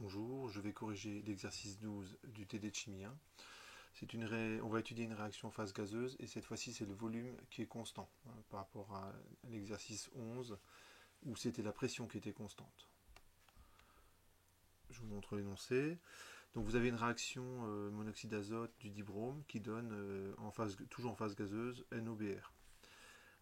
Bonjour, je vais corriger l'exercice 12 du TD de chimie 1. On va étudier une réaction en phase gazeuse et cette fois-ci c'est le volume qui est constant par rapport à l'exercice 11 où c'était la pression qui était constante. Je vous montre l'énoncé. Donc vous avez une réaction monoxyde d'azote du dibrome qui donne toujours en phase gazeuse NOBr.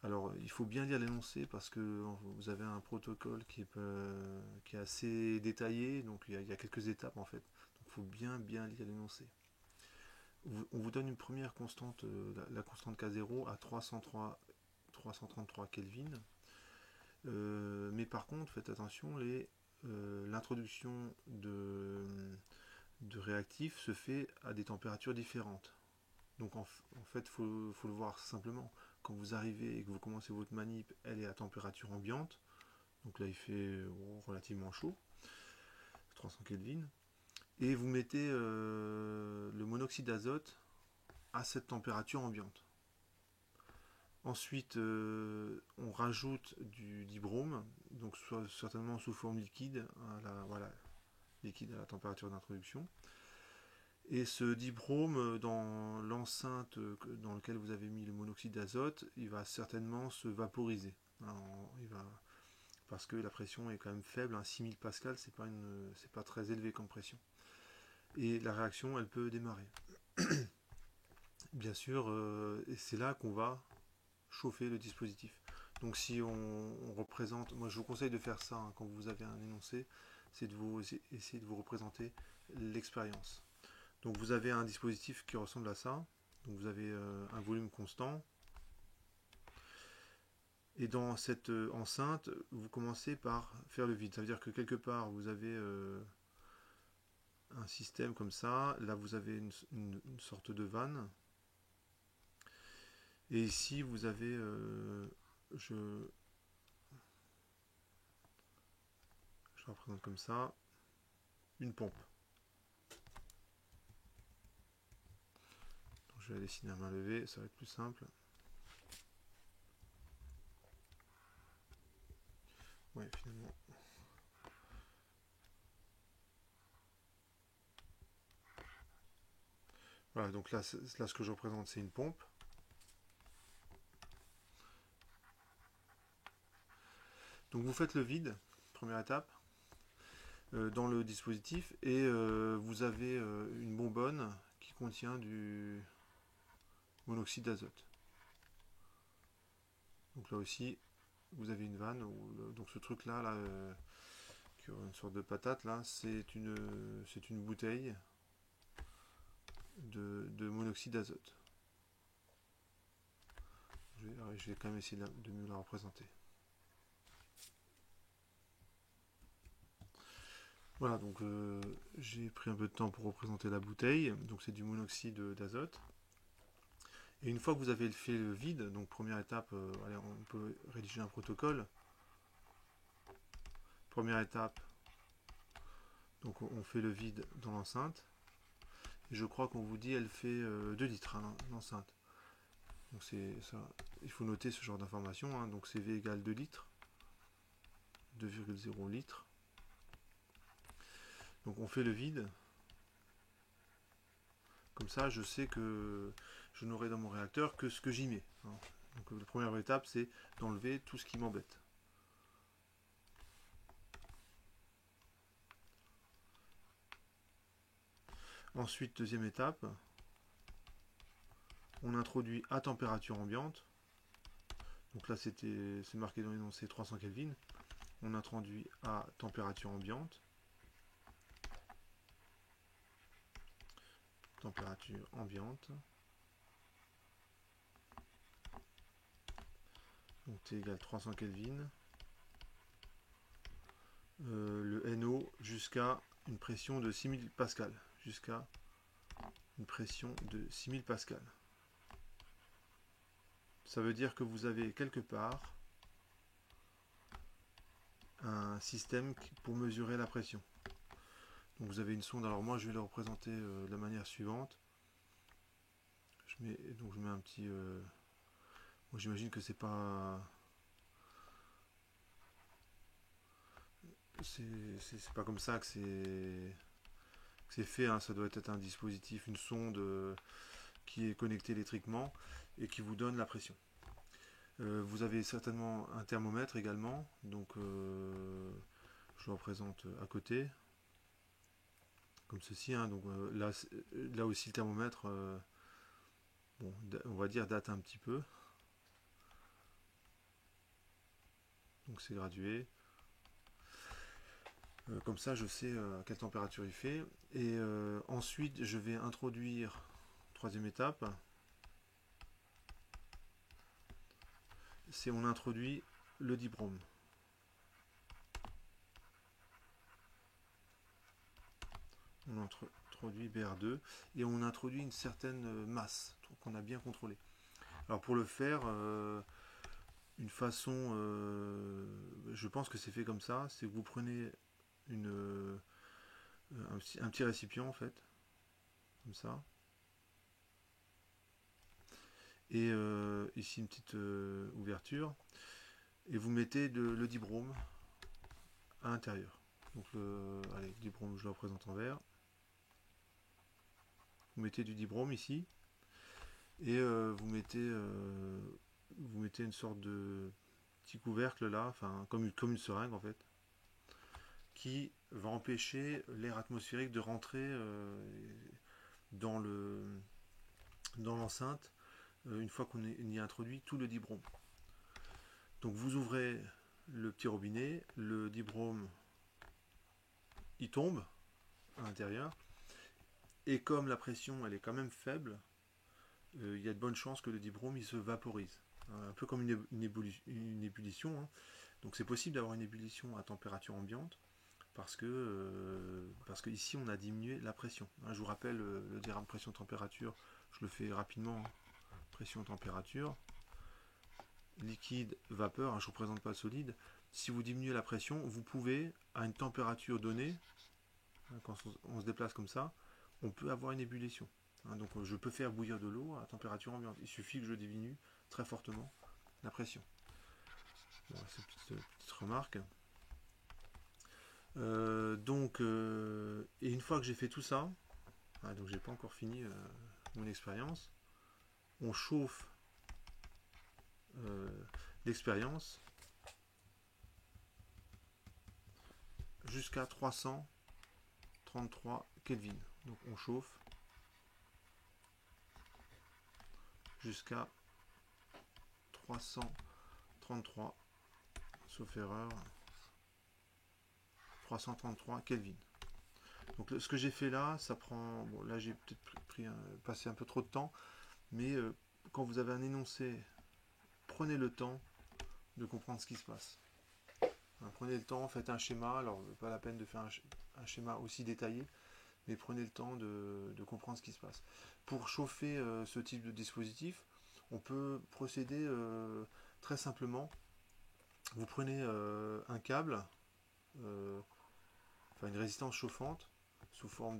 Alors il faut bien lire l'énoncé parce que vous avez un protocole qui est assez détaillé, donc il y a quelques étapes en fait. Donc il faut bien lire l'énoncé. On vous donne une première constante, la constante K0 à 333 Kelvin. Mais par contre, faites attention, l'introduction de réactifs se fait à des températures différentes. Donc en fait, faut le voir simplement. Quand vous arrivez et que vous commencez votre manip, elle est à température ambiante. Donc là, il fait relativement chaud, 300 Kelvin. Et vous mettez le monoxyde d'azote à cette température ambiante. Ensuite, on rajoute du dibrome, donc certainement sous forme liquide, liquide à la température d'introduction. Et ce dibrome, dans l'enceinte dans laquelle vous avez mis le monoxyde d'azote, il va certainement se vaporiser. Parce que la pression est quand même faible, 6000 pascal, c'est pas très élevé comme pression. Et la réaction, elle peut démarrer. Bien sûr, c'est là qu'on va chauffer le dispositif. Donc si on représente, moi je vous conseille de faire ça quand vous avez un énoncé, c'est essayer de vous représenter l'expérience. Donc vous avez un dispositif qui ressemble à ça. Donc vous avez un volume constant. Et dans cette enceinte, vous commencez par faire le vide. Ça veut dire que quelque part, vous avez un système comme ça. Là, vous avez une sorte de vanne. Et ici, vous avez, je représente comme ça, une pompe. Donc, je vais dessiner à main levée, ça va être plus simple. Ouais, finalement. Voilà, donc là, ce que je représente, c'est une pompe. Donc vous faites le vide, première étape, dans le dispositif, et vous avez une bonbonne qui contient du monoxyde d'azote. Donc là aussi, vous avez une vanne, donc ce truc-là, qui a une sorte de patate, là, c'est une bouteille de monoxyde d'azote. Je vais quand même essayer de mieux la représenter. Voilà, donc j'ai pris un peu de temps pour représenter la bouteille. Donc c'est du monoxyde d'azote. Et une fois que vous avez fait le vide, donc première étape, allez, on peut rédiger un protocole. Première étape, donc on fait le vide dans l'enceinte. Et je crois qu'on vous dit elle fait 2 litres, l'enceinte. Donc il faut noter ce genre d'information. Donc CV égale 2 litres, 2,0 litres. Donc on fait le vide. Comme ça, je sais que je n'aurai dans mon réacteur que ce que j'y mets. Donc la première étape, c'est d'enlever tout ce qui m'embête. Ensuite, deuxième étape, on introduit à température ambiante. Donc là, c'est marqué dans l'énoncé 300 Kelvin. On introduit à température ambiante. Température ambiante. Donc T égale 300 Kelvin. Le NO jusqu'à une pression de 6000 pascal. Jusqu'à une pression de 6000 pascal. Ça veut dire que vous avez quelque part un système pour mesurer la pression. Donc vous avez une sonde, alors moi je vais le représenter de la manière suivante. Je mets un petit... moi j'imagine que c'est pas... c'est pas comme ça que c'est fait, hein. Ça doit être un dispositif, une sonde qui est connectée électriquement et qui vous donne la pression. Vous avez certainement un thermomètre également, donc je le représente à côté, comme ceci, hein. Donc là aussi le thermomètre, bon, on va dire date un petit peu, donc c'est gradué. Comme ça, je sais à quelle température il fait. Et ensuite, je vais introduire, troisième étape, c'est on introduit le dibrome. On introduit BR2 et on introduit une certaine masse qu'on a bien contrôlée. Alors pour le faire, une façon, je pense que c'est fait comme ça, c'est que vous prenez un petit récipient en fait, comme ça, et ici une petite ouverture, et vous mettez le dibrome à l'intérieur. Donc allez, le dibrome, je le représente en vert. Vous mettez du dibrome ici, et vous mettez une sorte de petit couvercle là, enfin comme une seringue en fait, qui va empêcher l'air atmosphérique de rentrer dans l'enceinte une fois qu'on y a introduit tout le dibrome. Donc vous ouvrez le petit robinet, le dibrome il tombe à l'intérieur, et comme la pression elle est quand même faible, il y a de bonnes chances que le dibrome il se vaporise. Un peu comme une ébullition, hein. Donc c'est possible d'avoir une ébullition à température ambiante parce que ici on a diminué la pression. Je vous rappelle le diagramme pression-température, je le fais rapidement, hein. Pression-température, liquide, vapeur, je ne représente pas le solide. Si vous diminuez la pression, vous pouvez, à une température donnée, quand on se déplace comme ça, on peut avoir une ébullition. Donc je peux faire bouillir de l'eau à température ambiante. Il suffit que je diminue très fortement la pression. Bon, c'est une petite remarque. Et une fois que j'ai fait tout ça, donc j'ai pas encore fini mon expérience, on chauffe l'expérience jusqu'à 333 Kelvin. Donc on chauffe jusqu'à 333, sauf erreur, 333 Kelvin. Donc ce que j'ai fait là, ça prend, bon là j'ai peut-être passé un peu trop de temps, mais quand vous avez un énoncé, prenez le temps de comprendre ce qui se passe. Prenez le temps, faites un schéma, alors pas la peine de faire un schéma aussi détaillé, mais prenez le temps de comprendre ce qui se passe. Pour chauffer ce type de dispositif, on peut procéder très simplement. Vous prenez un câble, une résistance chauffante, sous forme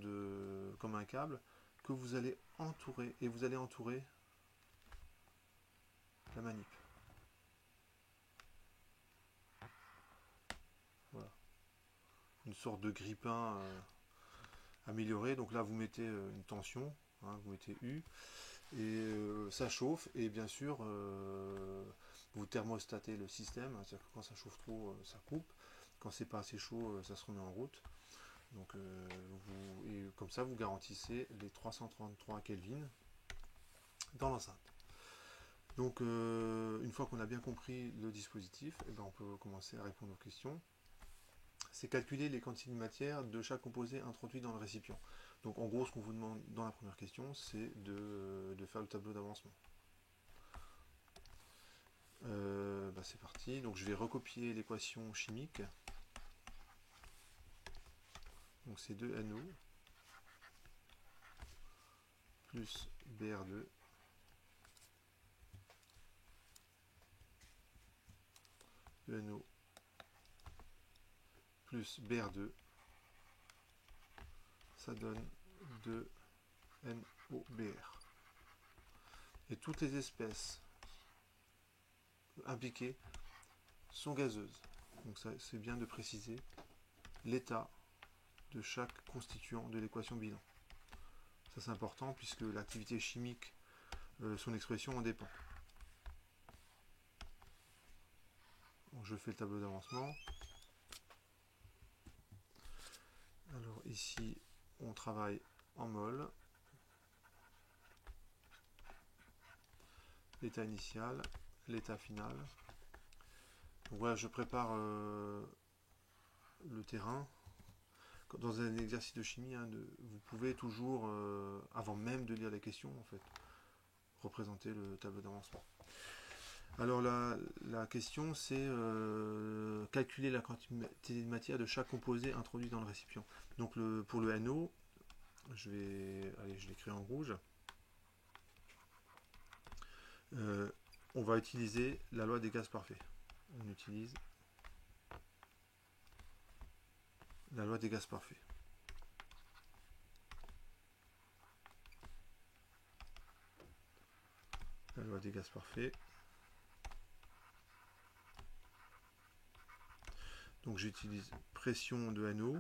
comme un câble, que vous allez entourer, et vous allez entourer la manip. Voilà. Une sorte de grippin amélioré. Donc là, vous mettez une tension, vous mettez U, et ça chauffe, et bien sûr, vous thermostatez le système, c'est-à-dire que quand ça chauffe trop, ça coupe. Quand c'est pas assez chaud, ça se remet en route. Donc, et comme ça, vous garantissez les 333 Kelvin dans l'enceinte. Donc, une fois qu'on a bien compris le dispositif, on peut commencer à répondre aux questions. C'est calculer les quantités de matière de chaque composé introduit dans le récipient. Donc, en gros, ce qu'on vous demande dans la première question, c'est de faire le tableau d'avancement. C'est parti. Donc, je vais recopier l'équation chimique. Donc, c'est 2NO plus BR2 2NO plus BR2, ça donne 2NOBR. Et toutes les espèces impliquées sont gazeuses. Donc ça, c'est bien de préciser l'état de chaque constituant de l'équation bilan. Ça c'est important puisque l'activité chimique, son expression en dépend. Donc, je fais le tableau d'avancement. Alors ici, on travaille en mol. L'état initial, l'état final. Donc voilà, je prépare le terrain. Dans un exercice de chimie, hein, vous pouvez toujours, avant même de lire les questions, en fait, représenter le tableau d'avancement. Alors la question, c'est calculer la quantité de matière de chaque composé introduit dans le récipient. Donc pour le NO, je l'écris en rouge. On va utiliser la loi des gaz parfaits. On utilise la loi des gaz parfaits. La loi des gaz parfaits. Donc j'utilise pression de NO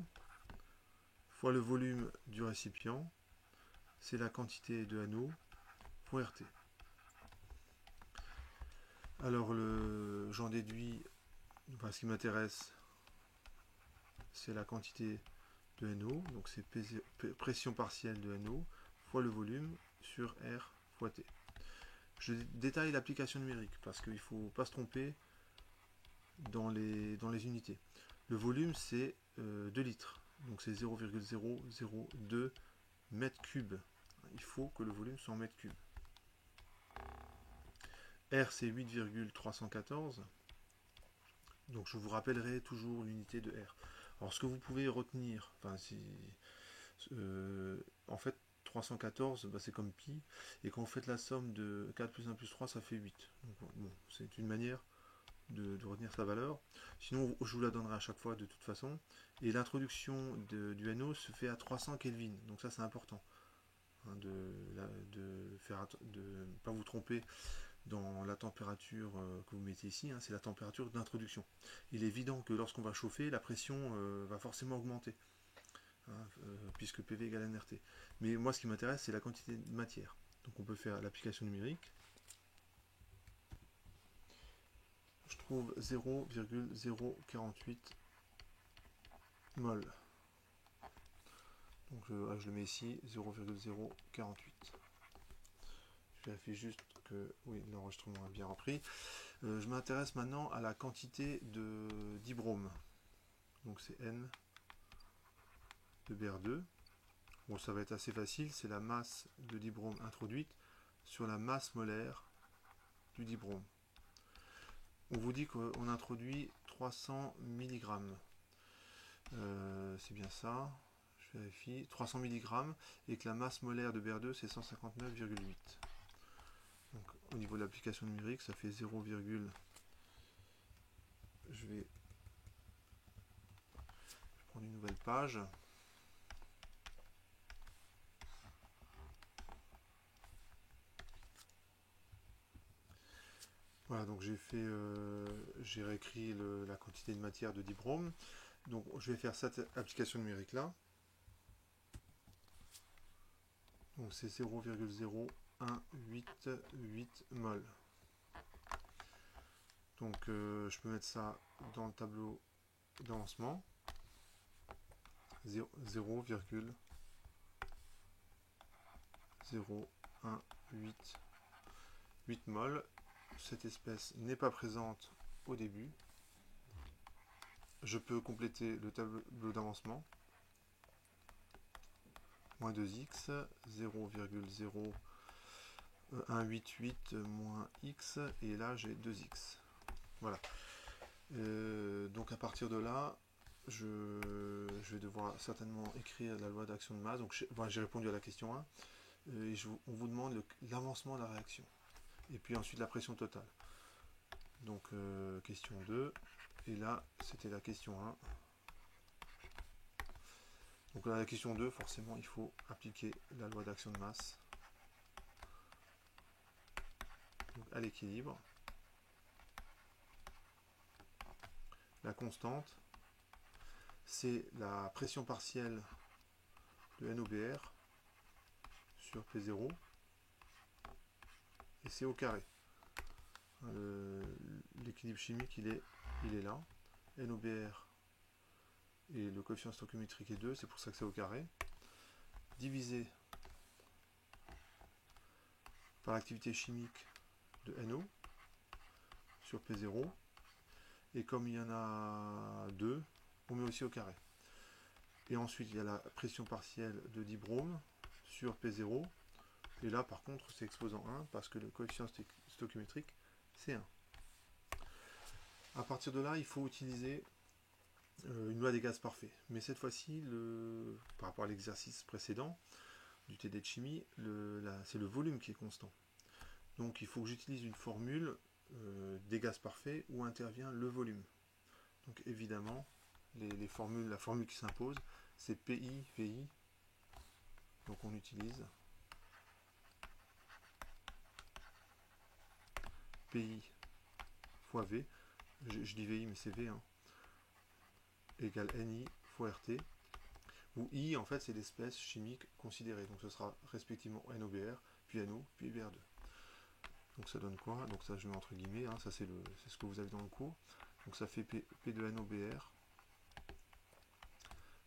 fois le volume du récipient, c'est la quantité de NO fois RT. Alors j'en déduis, enfin, ce qui m'intéresse, c'est la quantité de NO, donc c'est pression partielle de NO fois le volume sur R fois T. Je détaille l'application numérique parce qu'il ne faut pas se tromper dans les unités. Le volume c'est 2 litres, donc c'est 0,002 mètres cubes. Il faut que le volume soit en mètres cubes. R c'est 8,314. Donc je vous rappellerai toujours l'unité de R. Alors ce que vous pouvez retenir, enfin, en fait 314 bah, c'est comme pi, et quand vous faites la somme de 4 plus 1 plus 3 ça fait 8. Donc bon, c'est une manière de retenir sa valeur. Sinon je vous la donnerai à chaque fois de toute façon. Et l'introduction du NO se fait à 300 Kelvin, donc ça c'est important. Hein, de ne pas vous tromper dans la température que vous mettez ici, hein, c'est la température d'introduction. Il est évident que lorsqu'on va chauffer, la pression va forcément augmenter, hein, puisque PV égale nRT. Mais moi, ce qui m'intéresse, c'est la quantité de matière. Donc on peut faire l'application numérique. Je trouve 0,048 mol. Donc je le mets ici, 0,048. Je vérifie juste que oui, l'enregistrement a bien repris. Je m'intéresse maintenant à la quantité de dibrome. Donc c'est N de Br2. Bon, ça va être assez facile, c'est la masse de dibrome introduite sur la masse molaire du dibrome. On vous dit qu'on introduit 300 mg. C'est bien ça, je vérifie, 300 mg, et que la masse molaire de Br2 c'est 159,8. Donc au niveau de l'application numérique, ça fait 0, je vais prendre une nouvelle page. Voilà, donc j'ai réécrit la quantité de matière de dibrome. Donc je vais faire cette application numérique là. Donc c'est 0,0188 mol. Donc je peux mettre ça dans le tableau d'avancement. 0,0188 mol. Cette espèce n'est pas présente au début. Je peux compléter le tableau d'avancement. Moins 2x, 0,0188 moins x, et là j'ai 2x. Voilà. Donc à partir de là, je vais devoir certainement écrire la loi d'action de masse. Donc j'ai répondu à la question 1, et on vous demande l'avancement de la réaction. Et puis ensuite la pression totale. Donc question 2, et là c'était la question 1. Donc là, la question 2, forcément, il faut appliquer la loi d'action de masse. Donc à l'équilibre. La constante, c'est la pression partielle de NOBR sur P0, et c'est au carré. L'équilibre chimique, il est là. NOBR et le coefficient stoichiométrique est 2, c'est pour ça que c'est au carré. Divisé par l'activité chimique de NO sur P0. Et comme il y en a 2, on met aussi au carré. Et ensuite, il y a la pression partielle de dibrome sur P0. Et là, par contre, c'est exposant 1 parce que le coefficient stoichiométrique, c'est 1. À partir de là, il faut utiliser une loi des gaz parfaits. Mais cette fois-ci, par rapport à l'exercice précédent du TD de chimie, c'est le volume qui est constant. Donc il faut que j'utilise une formule des gaz parfaits où intervient le volume. Donc évidemment, la formule qui s'impose, c'est PI, VI. Donc on utilise PI fois V, je dis VI mais c'est V, hein, égale NI fois RT, où I en fait c'est l'espèce chimique considérée, donc ce sera respectivement NOBR, puis NO, puis BR2. Donc ça donne quoi? Donc ça je mets entre guillemets, hein, ça c'est ce que vous avez dans le cours, donc ça fait P de NOBR,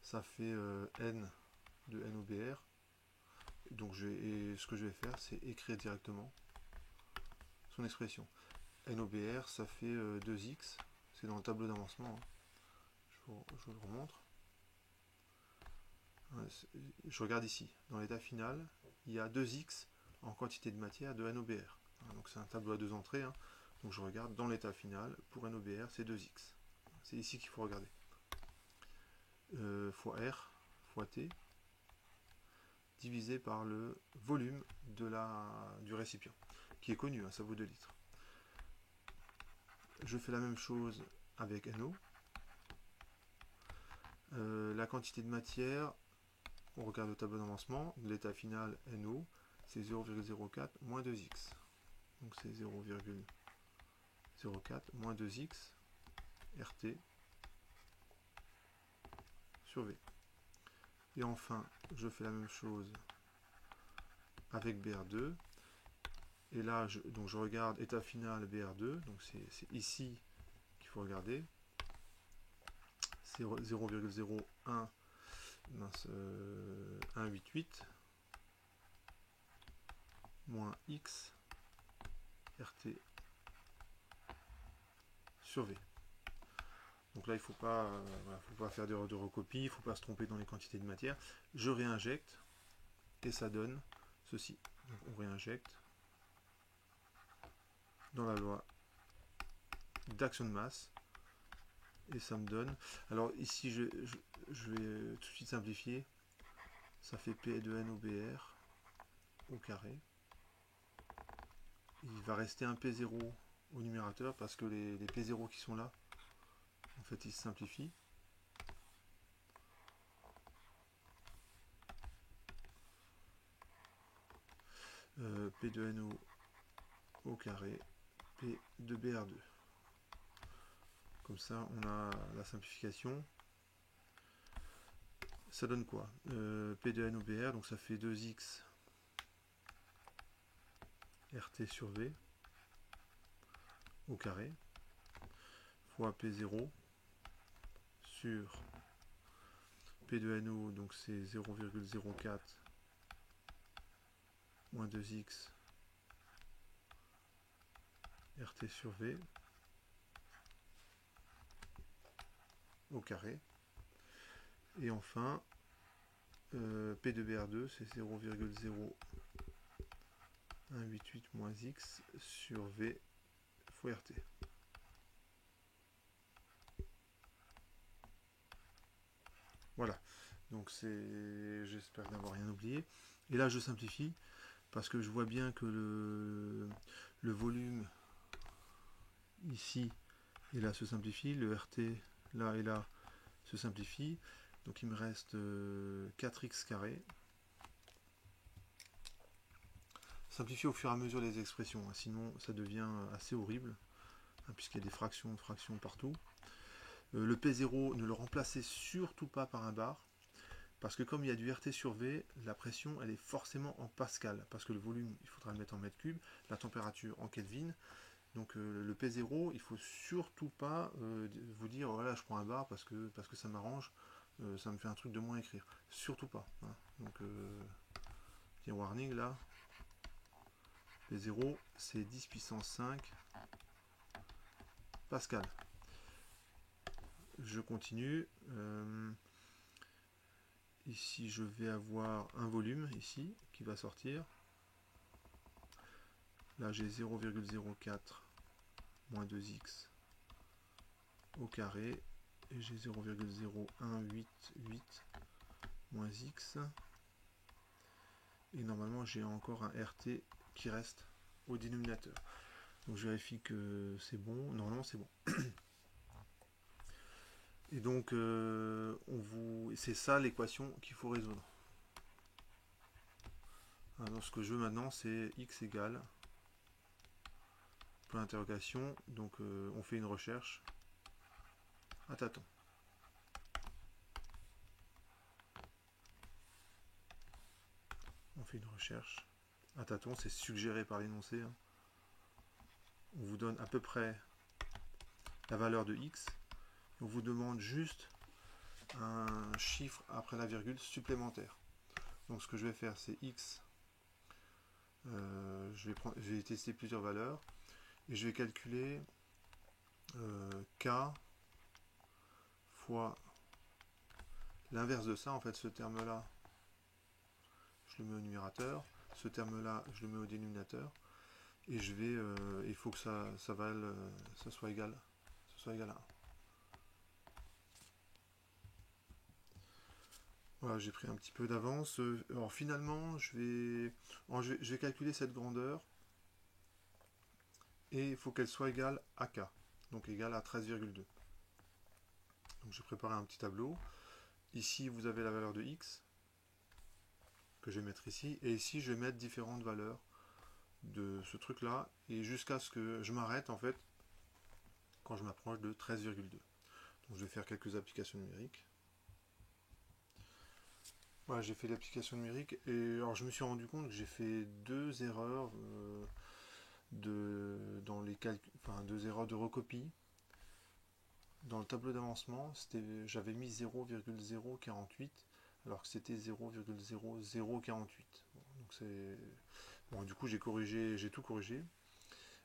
ça fait N de NOBR, donc ce que je vais faire c'est écrire directement son expression. NOBR ça fait 2x, c'est dans le tableau d'avancement, hein. Je vous le remontre. Je regarde ici, dans l'état final, il y a 2x en quantité de matière de NOBR. Donc c'est un tableau à 2 entrées, hein. Donc je regarde dans l'état final, pour NOBR c'est 2x. C'est ici qu'il faut regarder. Fois R, fois T, divisé par le volume du récipient, qui est connu, hein, ça vaut 2 litres. Je fais la même chose avec NO. La quantité de matière, on regarde le tableau d'avancement, l'état final NO, c'est 0,04 moins 2x. Donc c'est 0,04 moins 2x RT sur V. Et enfin, je fais la même chose avec BR2. Et là, je regarde état final BR2, donc c'est ici qu'il faut regarder. C'est 0,01 188 moins X RT sur V. Donc là, il ne faut pas faire d'erreur de recopie, il ne faut pas se tromper dans les quantités de matière. Je réinjecte et ça donne ceci. Donc on réinjecte dans la loi d'action de masse et ça me donne. Alors ici, je vais tout de suite simplifier. Ça fait P de NOBR au carré. Il va rester un P0 au numérateur parce que les P0 qui sont là, en fait, ils se simplifient. P de NO au carré, P de BR2. Comme ça, on a la simplification. Ça donne quoi? P de NOBR, donc ça fait 2x RT sur V au carré fois P0 sur P de NO, donc c'est 0,04 moins 2x RT sur V au carré. Et enfin, P de BR2, c'est 0,0188 moins X sur V fois RT. Voilà, donc j'espère n'avoir rien oublié. Et là, je simplifie, parce que je vois bien que le volume ici et là se simplifie, le RT là et là se simplifie. Donc il me reste 4x carré. Simplifier au fur et à mesure les expressions, hein, sinon ça devient assez horrible, hein, puisqu'il y a des fractions partout. Le P0, ne le remplacez surtout pas par un bar, parce que comme il y a du RT sur V, la pression elle est forcément en pascal, parce que le volume il faudra le mettre en mètres cubes, la température en Kelvin. Donc le P0, il faut surtout pas vous dire voilà je prends un bar parce que ça m'arrange, ça me fait un truc de moins à écrire. Surtout pas. Hein. Donc petit warning là. P0 c'est 10 puissance 5 pascal. Je continue. Ici je vais avoir un volume ici qui va sortir. Là j'ai 0,04 moins 2x au carré et j'ai 0,0188 moins x et normalement j'ai encore un RT qui reste au dénominateur. Donc je vérifie que c'est bon, normalement c'est bon. Et donc c'est ça l'équation qu'il faut résoudre. Alors ce que je veux maintenant c'est x égale point d'interrogation, donc on fait une recherche à tâtons. On fait une recherche à tâtons, c'est suggéré par l'énoncé. Hein. On vous donne à peu près la valeur de x. On vous demande juste un chiffre après la virgule supplémentaire. Donc ce que je vais faire c'est x. Je vais tester plusieurs valeurs et je vais calculer k fois l'inverse de ça. En fait ce terme là je le mets au numérateur, ce terme là je le mets au dénominateur et je vais il faut que ça soit égal à 1. Voilà, j'ai pris un petit peu d'avance. Alors finalement, je vais calculer cette grandeur et il faut qu'elle soit égale à k, donc égale à 13,2. Donc j'ai préparé un petit tableau. Ici, vous avez la valeur de x que je vais mettre ici, et ici, je vais mettre différentes valeurs de ce truc-là, et jusqu'à ce que je m'arrête en fait quand je m'approche de 13,2. Donc je vais faire quelques applications numériques. Voilà, j'ai fait l'application numérique et alors je me suis rendu compte que j'ai fait deux erreurs dans les calculs, enfin deux erreurs de recopie. Dans le tableau d'avancement, j'avais mis 0,048 alors que c'était 0,0048. Bon, du coup j'ai tout corrigé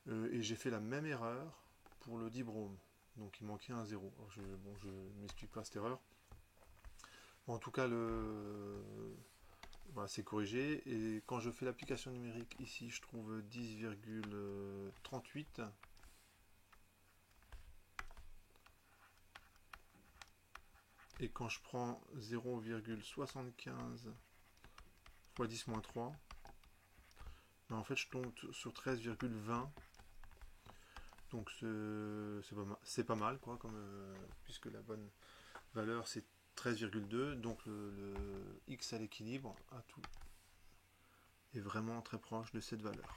et j'ai fait la même erreur pour le dibrome. Donc il manquait un 0. Alors je m'explique pas cette erreur. Bon, en tout cas voilà, c'est corrigé et quand je fais l'application numérique ici je trouve 10,38 et quand je prends 0,75 fois 10-3 ben en fait je tombe sur 13,20 donc c'est pas mal quoi comme, puisque la bonne valeur c'est 13,2 donc le x à l'équilibre à tout est vraiment très proche de cette valeur.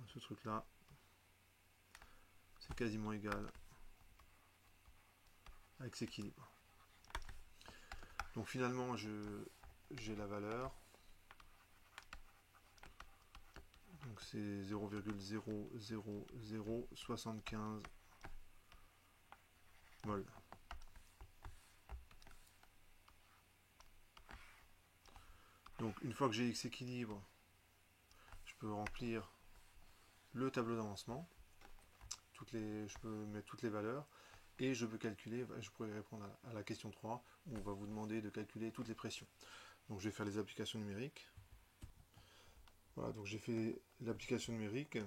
Ce truc là c'est quasiment égal avec cet équilibre. Donc finalement j'ai la valeur, donc c'est 0,00075 mol. Donc une fois que j'ai X équilibre, je peux remplir le tableau d'avancement, je peux mettre toutes les valeurs, et je peux calculer, je pourrais répondre à la question 3, où on va vous demander de calculer toutes les pressions. Donc je vais faire les applications numériques. Voilà, donc j'ai fait l'application numérique.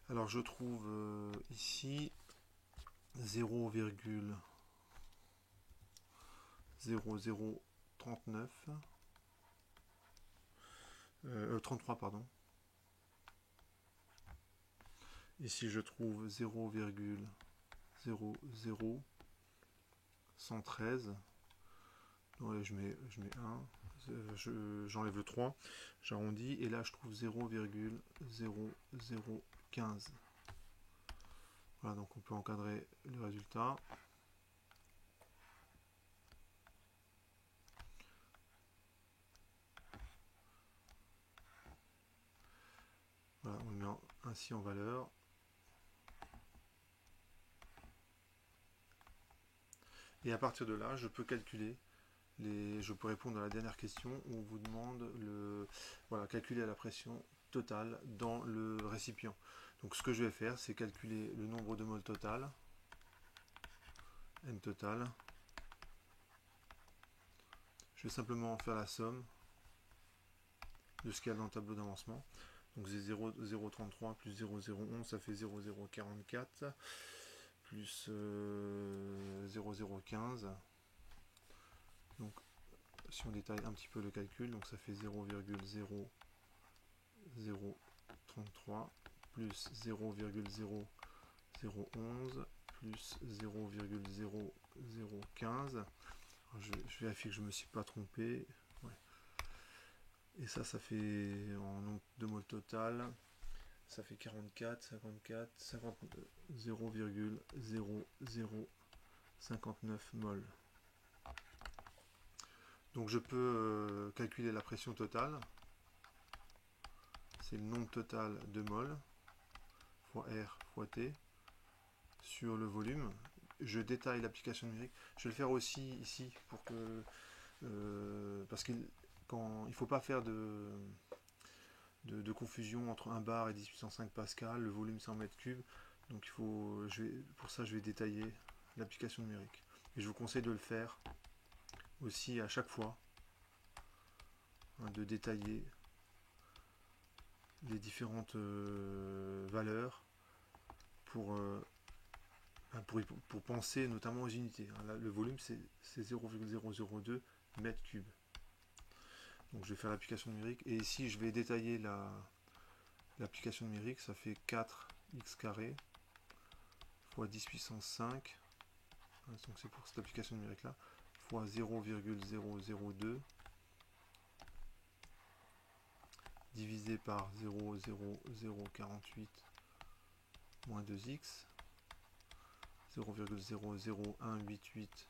Alors je trouve ici 0,0039 33 pardon. Ici je trouve 0,00113. Ouais, je mets 1, j'enlève le 3, j'arrondis, et là je trouve 0,0015. Voilà, donc on peut encadrer le résultat. Voilà, on le met ainsi en valeur. Et à partir de là, je peux calculer, je peux répondre à la dernière question où on vous demande voilà, calculer la pression totale dans le récipient. Donc ce que je vais faire, c'est calculer le nombre de moles total, N total. Je vais simplement faire la somme de ce qu'il y a dans le tableau d'avancement. Donc c'est 0,033 plus 0,011, ça fait 0,044 plus 0,015. Donc si on détaille un petit peu le calcul, donc ça fait 0,0033 plus 0,0011 plus 0,0015. Je vérifie que je ne me suis pas trompé. Ouais. Et ça fait en nombre de moles total, ça fait 44, 54, 50, 0,0059 moles. Donc je peux calculer la pression totale. C'est le nombre total de moles fois R fois T sur le volume. Je détaille l'application numérique. Je vais le faire aussi ici pour que parce qu'il ne faut pas faire de confusion entre 1 bar et 10 puissance 5 pascal. Le volume c'est en mètres cubes. Donc pour ça je vais détailler l'application numérique. Et je vous conseille de le faire aussi à chaque fois, hein, de détailler les différentes valeurs pour penser notamment aux unités. Là, le volume c'est 0,002 mètres cubes. Donc je vais faire l'application numérique et ici je vais détailler l'application numérique. Ça fait 4x carré fois 10 puissance 5. Donc c'est pour cette application numérique là, fois 0,002 divisé par 0,0048 moins 2x, 0,00188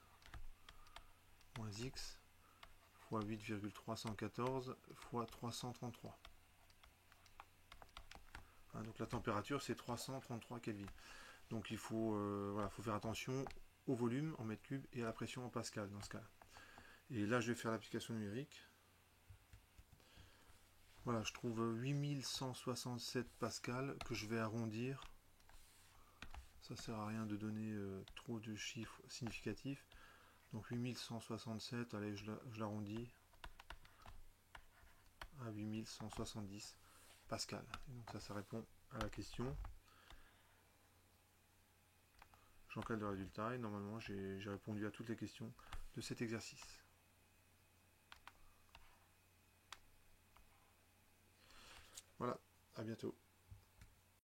moins x, fois 8,314 fois 333. Hein, donc la température c'est 333 Kelvin. Donc il faut, voilà, faut faire attention au volume en mètres cubes et à la pression en pascal dans ce cas. Et là je vais faire l'application numérique. Voilà, je trouve 8167 pascal que je vais arrondir. Ça sert à rien de donner trop de chiffres significatifs. Donc 8167, allez, je l'arrondis à 8170 pascal. Et donc ça répond à la question. J'encadre le résultat et normalement j'ai répondu à toutes les questions de cet exercice. Voilà, à bientôt.